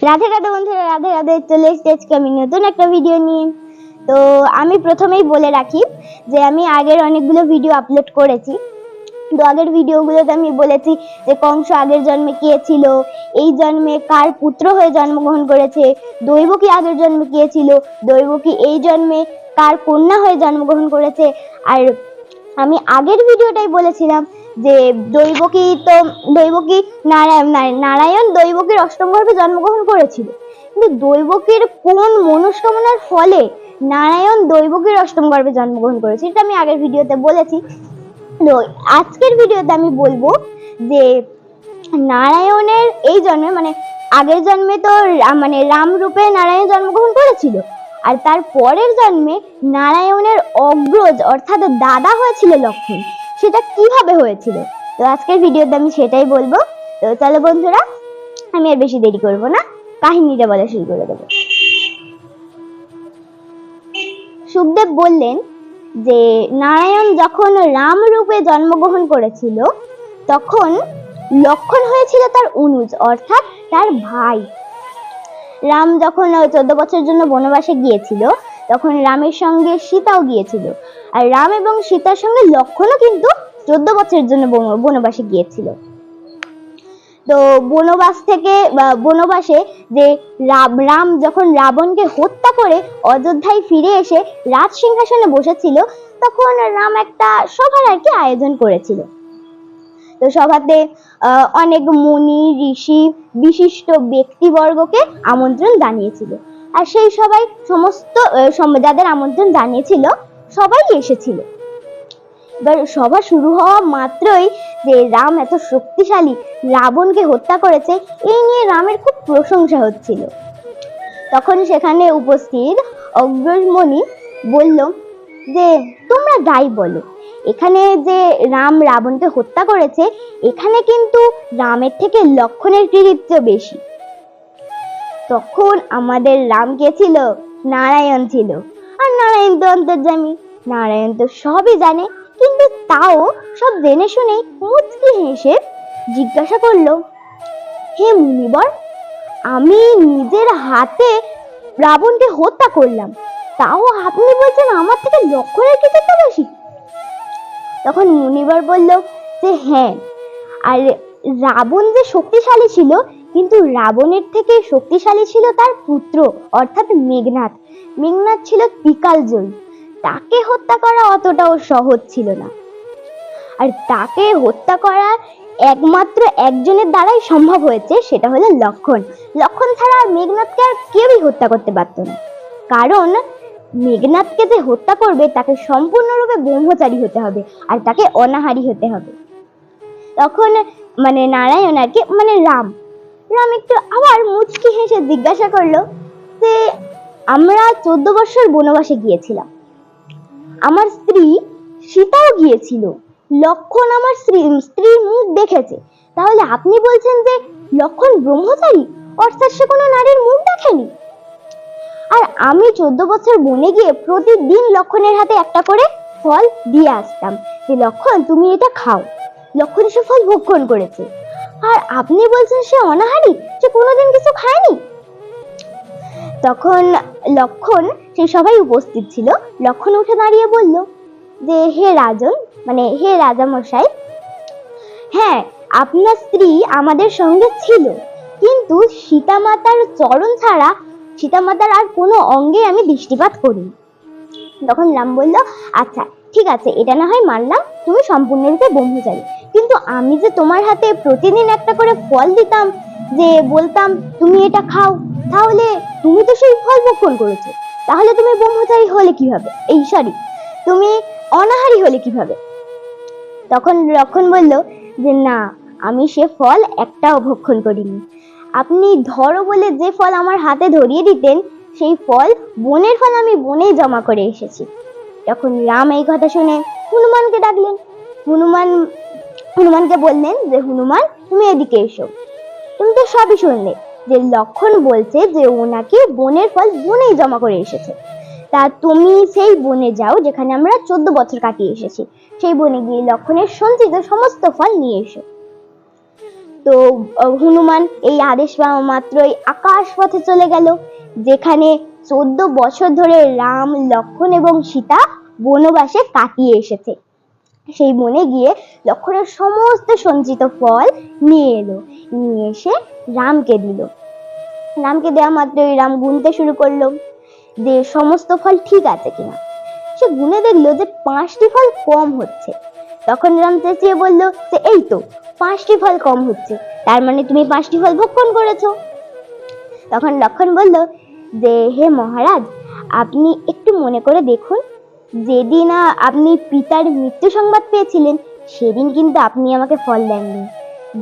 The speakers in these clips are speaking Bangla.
রাধে রাধে বন্ধুরা, রাধে রাধে। চলে এসেছি আজকে আমি নতুন একটা ভিডিও নিয়ে। তো আমি প্রথমেই বলে রাখি যে আমি আগের অনেকগুলো ভিডিও আপলোড করেছি। তো আগের ভিডিওগুলোতে আমি বলেছি যে কংস আগের জন্মে কে ছিল, এই জন্মে কার পুত্র হয়ে জন্মগ্রহণ করেছে, দৈবকী আগের জন্মে কে ছিল, দৈবকী এই জন্মে কার কন্যা হয়ে জন্মগ্রহণ করেছে। আর আমি আগের ভিডিওটাই বলেছিলাম যে দৈবকী নারায়ণ দৈবকীর অষ্টম গর্ভে জন্মগ্রহণ করেছিল, কিন্তু দৈবকীর কোন মনস্কামনার ফলে নারায়ণ দৈবকীর অষ্টম গর্ভে জন্মগ্রহণ করেছে, এটা আমি আগের ভিডিওতে বলেছি। তো আজকের ভিডিওতে আমি বলবো যে নারায়ণের এই জন্মে মানে আগের জন্মে তো রাম রূপে নারায়ণ জন্মগ্রহণ করেছিল, আর তার পরের জন্মে নারায়ণের অগ্রজ অর্থাৎ দাদা হয়েছিল লক্ষ্মণ। সেটা কিভাবে হয়েছিল, তো আজকের ভিডিওতে আমি সেটাই বলবো। তো চলো বন্ধুরা, আমি আর বেশি দেরি করব না, কাহিনীটা বলা শুরু করে দেবো। সুখদেব বললেন যে নারায়ণ যখন রাম রূপে জন্মগ্রহণ করেছিল তখন লক্ষ্মণ হয়েছিল তার অনুজ অর্থাৎ তার ভাই। রাম যখন 14 বছরের জন্য বনবাসে গিয়েছিল তখন রামের সঙ্গে সীতাও গিয়েছিল, আর রাম এবং সীতার সঙ্গে লক্ষ্মণও কিন্তু 14 বছরের জন্য বনবাসে গিয়েছিল। তো বনবাসে যে রাম যখন রাবণকে হত্যা করে অযোধ্যায় ফিরে এসে রাজ সিংহাসনে বসেছিল তখন রাম একটা সভার আর কি আয়োজন করেছিল। তো সভাতে অনেক মুনি ঋষি বিশিষ্ট ব্যক্তিবর্গকে আমন্ত্রণ জানিয়েছিল, আর সেই সবাই যাদের আমন্ত্রণ জানিয়েছিল সবাই এসেছিল। এবার সভা শুরু হওয়া মাত্রই যে রাম এত শক্তিশালী, রাবণকে হত্যা করেছে, এই নিয়ে রামের খুব প্রশংসা হচ্ছিল। তখন সেখানে উপস্থিত অগ্রজমণি বলল যে তোমরা যাই বলো, এখানে যে রাম রাবণকে হত্যা করেছে এখানে কিন্তু রামের থেকে লক্ষ্মণের কৃতিত্ব বেশি। তখন আমাদের রাম কে ছিল? নারায়ণ ছিল। আর নারায়ণ তো অন্তর্যামী, নারায়ণ তো সবই জানে, কিন্তু তাও সব জেনে শুনে মুচকি হেসে জিজ্ঞাসা করলো, হে মুনিবর, আমি নিজের হাতে রাবণকে হত্যা করলাম, তাও আপনি বলছেন আমার থেকে লক্ষ্মণের কৃতিত্ব বেশি? তখন মুনিবর বলল যে হ্যাঁ, আর রাবণ যে শক্তিশালী ছিল, কিন্তু রাবণের থেকে শক্তিশালী ছিল তার পুত্র অর্থাৎ মেঘনাদ। মেঘনাদ ছিল ত্রিকালজয়ী, তাকে হত্যা করা অতটাও সহজ ছিল না, আর তাকে হত্যা করা একমাত্র একজনের দ্বারাই সম্ভব হয়েছে, সেটা হলো লক্ষ্মণ। লক্ষ্মণ ছাড়া আর মেঘনাদকে আর কেউই হত্যা করতে পারত না, কারণ মেঘনাদকে যে হত্যা করবে তাকে সম্পূর্ণরূপে ব্রহ্মচারী হতে হবে, আর তাকে অনাহারী হতে হবে। তখন নারায়ণ আর কি রাম একটু আবার মুচকি হেসে জিজ্ঞাসা করলো যে আমরা 14 বছর বনবাসে গিয়েছিলাম, আমার স্ত্রী সীতাও গিয়েছিল, লক্ষ্মণ আমার স্ত্রীর মুখ দেখেছে, তাহলে আপনি বলছেন যে লক্ষ্মণ ব্রহ্মচারী অর্থাৎ সে কোনো নারীর মুখ দেখেনি? আর আমি 14 বছর বনে গিয়ে প্রতিদিন লক্ষ্মণের হাতে একটা করে ফল দিয়ে আসতাম যে লক্ষ্মণ তুমি এটা খাও। লক্ষ্মণ সে ফল ভক্ষণ করেছে, আর আপনি বলছেন সে অনাহারী, সে কোনোদিন কিছু খায়নি? তখন লক্ষ্মণ, সেই সবাই উপস্থিত ছিল, লক্ষ্মণ উঠে দাঁড়িয়ে বলল যে হে রাজন হে রাজামশাই, হ্যাঁ আপনার স্ত্রী আমাদের সঙ্গে ছিল, কিন্তু সীতামাতার চরণ ছাড়া সীতামাতার আর কোনো অঙ্গে আমি দৃষ্টিপাত করিনি। তখন রাম বলল আচ্ছা ঠিক আছে, এটা না হয় মানলাম তুমি সম্পূর্ণরূপে ব্রহ্মচারী, কিন্তু আমি যে তোমার হাতে প্রতিদিন একটা করে ফল দিতাম, যে বলতাম তুমি এটা খাও, তাহলে তুমি তো সেই ফল ভক্ষণ করেছো, তাহলে তুমি ব্রহ্মচারী হলে কিভাবে, তুমি অনাহারী হলে কিভাবে? তখন লক্ষ্মণ বলল যে না, আমি সে ফল একটাও ভক্ষণ করিনি, আপনি ধরো বলে যে ফল আমার হাতে ধরিয়ে দিতেন সেই ফল বনের ফল আমি বনেই জমা করে এসেছি। তখন রাম এই কথা শুনে হনুমানকে ডাকলেন। হনুমানকে বললেন যে হনুমান তুমি এদিকে এসো, তুমি তো সবই শুনলে যে লক্ষ্মণ বলছে যে ও নাকি বনের ফল বনেই জমা করে এসেছে, তা তুমি সেই বনে যাও যেখানে আমরা 14 বছর কাটিয়ে এসেছি, সেই বনে গিয়ে লক্ষ্মণের সঞ্চিত সমস্ত ফল নিয়ে এসো। তো হনুমান এই আদেশ পাওয়া মাত্রই আকাশ পথে চলে গেল, যেখানে 14 বছর ধরে রাম, লক্ষ্মণ এবং সীতা বনবাসে কাটিয়ে এসেছে। সেই বনে গিয়ে লক্ষ্মণের সমস্ত সঞ্চিত ফল নিয়ে এলো, নিয়ে এসে রামকে দিল। রামকে দেওয়া মাত্রই রাম গুনতে শুরু করলো যে সমস্ত ফল ঠিক আছে কিনা। সে গুনে দেখলো যে 5টি ফল কম হচ্ছে। তখন রাম চেঁচিয়ে বলল যে এই তো 5টি ফল কম হচ্ছে, তার মানে তুমি 5টি ফল ভক্ষণ করেছো। তখন লক্ষ্মণ বলল যে হে মহারাজ, আপনি একটু মনে করে দেখুন, যেদিন আপনি পিতার মৃত্যু সংবাদ পেয়েছিলেন সেদিন কিন্তু আপনি আমাকে ফল দেননি।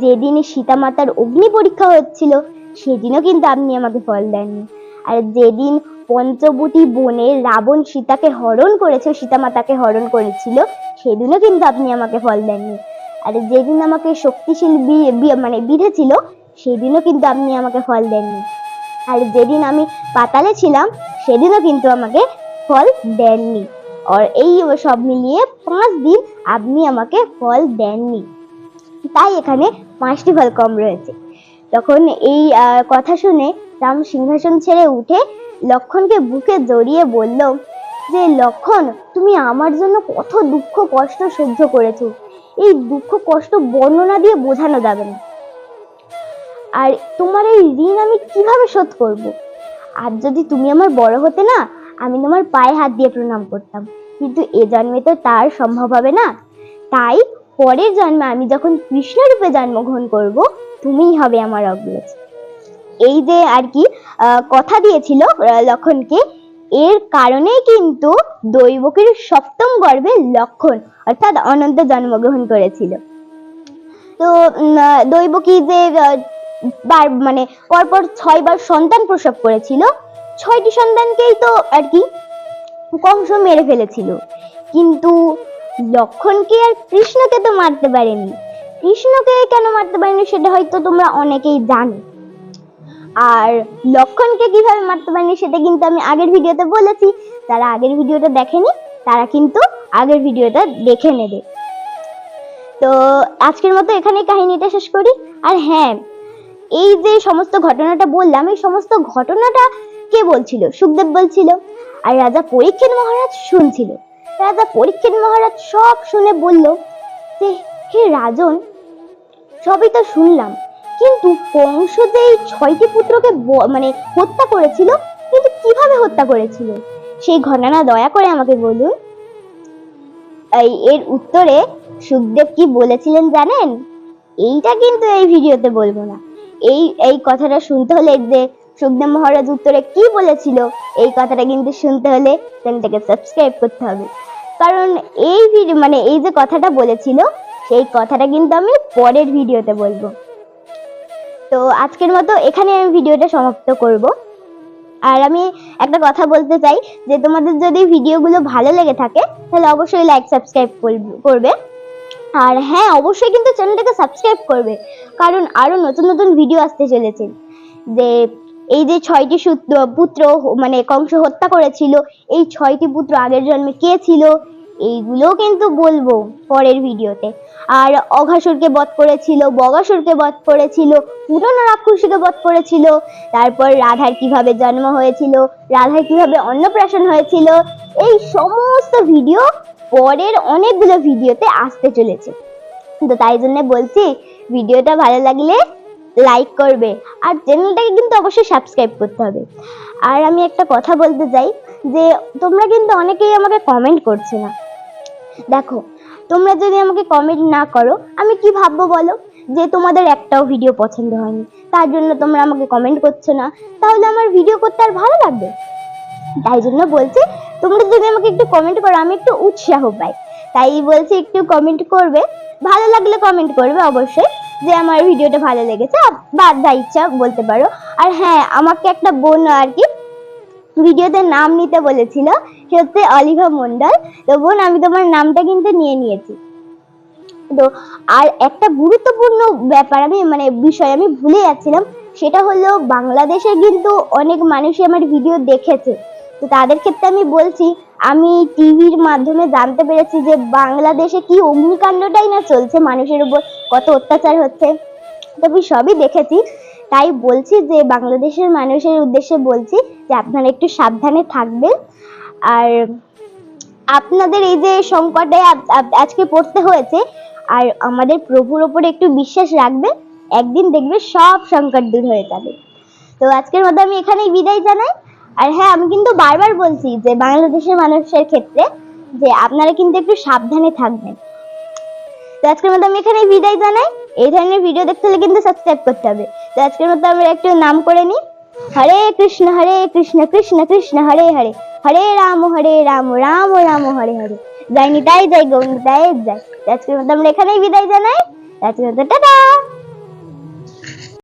যেদিন সীতা মাতার অগ্নি পরীক্ষা হচ্ছিল সেদিনও কিন্তু আপনি আমাকে ফল দেননি। আর যেদিন পঞ্চবটি বনে রাবণ সীতাকে হরণ করেছে, সীতা মাতাকে হরণ করেছিল, সেদিনও কিন্তু আপনি আমাকে ফল দেননি। আর যেদিন আমাকে শক্তিশীল মানে বিঁধেছিল সেদিনও কিন্তু আপনি আমাকে ফল দেননি। আর যেদিন আমি পাতালে ছিলাম সেদিনও কিন্তু আমাকে ফল দেননি। আর এই সব মিলিয়ে 5 দিন আপনি আমাকে ফল দেননি, তাই এখানে 5টি ফল কম রয়েছে। তখন এই কথা শুনে রাম সিংহাসন ছেড়ে উঠে লক্ষ্মণকে বুকে জড়িয়ে বলল যে লক্ষ্মণ, তুমি আমার জন্য কত দুঃখ কষ্ট সহ্য করেছো, এই দুঃখ কষ্ট বর্ণনা দিয়ে বোঝানো যাবে না। আর তোমার এই ঋণ আমি কিভাবে শোধ করব? আর যদি তুমি আমার বড় হতে না, আমি তোমার পায়ে হাত দিয়ে প্রণাম করতাম, কিন্তু এ জন্মে তো তার সম্ভব হবে না। তাই পরের জন্মে আমি যখন কৃষ্ণ রূপে জন্মগ্রহণ করব, তুমিই হবে আমার অগ্রজ। এই যে আর কি কথা দিয়েছিল লক্ষ্মণকে, এর কারণেই কিন্তু দৈবকীর 7ম গর্ভে লক্ষ্মণ অর্থাৎ অনন্ত জন্মগ্রহণ করেছিল। তো দৈবকী যে মানে পরপর 6 বার সন্তান প্রসব করেছিল, 6টি সন্তানকেই তো আর কি কংস মেরে ফেলেছিল, কিন্তু লক্ষ্মণকে আর কৃষ্ণকে তো মারতে পারেনি। কৃষ্ণকে কেন মারতে পারেনি সেটা হয়তো তোমরা অনেকেই জানো। আর লক্ষ্মণকে কিভাবে মারতে পারেনি সেটা কিন্তু আমি আগের ভিডিওতে বলেছি, যারা আগের ভিডিওটা দেখেনি তারা কিন্তু আগের ভিডিওটা দেখে নেবে। তো আজকের মতো এখানেই কাহিনীটা শেষ করি। আর হ্যাঁ, এই যে সমস্ত ঘটনাটা বললাম, এই সমস্ত ঘটনাটা কে বলছিল? সুখদেব বলছিল। আর রাজা পরীক্ষিত মহারাজ শুনছিল। রাজা পরীক্ষিত মহারাজ সব শুনে বলল যে হে রাজন, সবই তো শুনলাম, কিন্তু কংস যে এই 6টি পুত্রকে মানে হত্যা করেছিল, কিন্তু কিভাবে হত্যা করেছিল সেই ঘটনা দয়া করে আমাকে বলুন। এর উত্তরে সুখদেব কি বলেছিলেন জানেন? এইটা কিন্তু এই ভিডিওতে বলবো না। এই কথাটা শুনতে হলে যে সুখদেব মহারাজ উত্তরে কি বলেছিল, এই কথাটা কিন্তু শুনতে হলে চ্যানেলটাকে সাবস্ক্রাইব করতে হবে, কারণ এই ভিডিও মানে এই যে কথাটা বলেছিল সেই কথাটা কিন্তু আমি পরের ভিডিওতে বলবো। তো আজকের মতো এখানে আমি ভিডিওটা সমাপ্ত করব। আর আমি একটা কথা বলতে চাই যে তোমাদের যদি ভিডিওগুলো ভালো লেগে থাকে তাহলে অবশ্যই লাইক সাবস্ক্রাইব করবে। আর হ্যাঁ, অবশ্যই কিন্তু চ্যানেলটাকে সাবস্ক্রাইব করবে, কারণ আরো নতুন নতুন ভিডিও আসতে চলেছে। যে এই যে 6টি পুত্র মানে কংস হত্যা করেছিল, এই 6টি পুত্র আগের জন্মে কে ছিল, এইগুলো কিন্তু বলবো পরের ভিডিওতে। আর অঘাসুরকে বধ করেছিল, বগাসুরকে বধ করেছিল, পুরনো রাক্ষসীকে বধ করেছিল, তারপর রাধার কিভাবে জন্ম হয়েছিল, রাধার কিভাবে অন্নপ্রাশন হয়েছিল, এই সমস্ত ভিডিও পরের অনেকগুলো ভিডিওতে আসতে চলেছে। তো তাই জন্য বলছি, ভিডিওটা ভালো লাগলে লাইক করবে, আর চ্যানেলটাকে কিন্তু অবশ্যই সাবস্ক্রাইব করতে হবে। আর আমি একটা কথা বলতে চাই যে তোমরা কিন্তু অনেকেই আমাকে কমেন্ট করছো না। দেখো, তোমরা যদি আমাকে কমেন্ট না করো আমি কি ভাববো বলো, যে তোমাদের একটাও ভিডিও পছন্দ হয়নি, তার জন্য তোমরা আমাকে কমেন্ট করছো না, তাহলে আমার ভিডিও করতে আর ভালো লাগবে? তাই জন্য বলছি, তোমরা যদি আমাকে একটু কমেন্ট করো আমি একটু উৎসাহ পাই। তাই বলছি একটু কমেন্ট করবে, ভালো লাগলে কমেন্ট করবে অবশ্যই যে আমার ভিডিওটা ভালো লেগেছে, বা যা ইচ্ছা বলতে পারো। আর হ্যাঁ, আমাকে একটা বোন আর কি ভিডিওতে নাম নিতে বলেছিল, সে হচ্ছে অলিভা মন্ডল। তো বোন, আমি তোমার নামটা কিন্তু নিয়ে নিয়েছি। তো আর একটা গুরুত্বপূর্ণ ব্যাপার বিষয় আমি ভুলে যাচ্ছিলাম, সেটা হলো বাংলাদেশে কিন্তু অনেক মানুষই আমার ভিডিও দেখেছে। তো তাদের ক্ষেত্রে আমি বলছি, আমি টিভির মাধ্যমে জানতে পেরেছি যে বাংলাদেশে কি অগ্নিকাণ্ডটাই না চলছে, মানুষের উপর কত অত্যাচার হচ্ছে। তো আমি সবই দেখেছি, তাই বলছি যে বাংলাদেশের মানুষের উদ্দেশ্যে বলছি যে আপনারা একটু সাবধানে থাকবেন। আর আপনাদের এই যে সংকটে আজকে পড়তে হয়েছে, আর আমাদের প্রভুর উপরে একটু বিশ্বাস রাখবেন, একদিন দেখবে সব সংকট দূর হয়ে যাবে। তো আজকের মতো আমি এখানেই বিদায় জানাই। আর হ্যাঁ, আমি কিন্তু বারবার বলছি যে বাংলাদেশের মানুষের ক্ষেত্রে যে আপনারা কিন্তু একটু সাবধানে থাকবেন। তো আজকের মতো আমি এখানেই বিদায় জানাই। এই ধরনের ভিডিও দেখতে হলে কিন্তু সাবস্ক্রাইব করতে হবে। তো আজকের মতো আমরা একটু নাম করে নিই, হরে কৃষ্ণ কৃষ্ণ কৃষ্ণ হরে হরে, হরে রাম রাম রাম হরে হরে, জয় নিতাই জয় গৌর নিতাই জয়। আজকের মতো আমরা এখানেই বিদায় জানাই। আজকের মতো টাটা।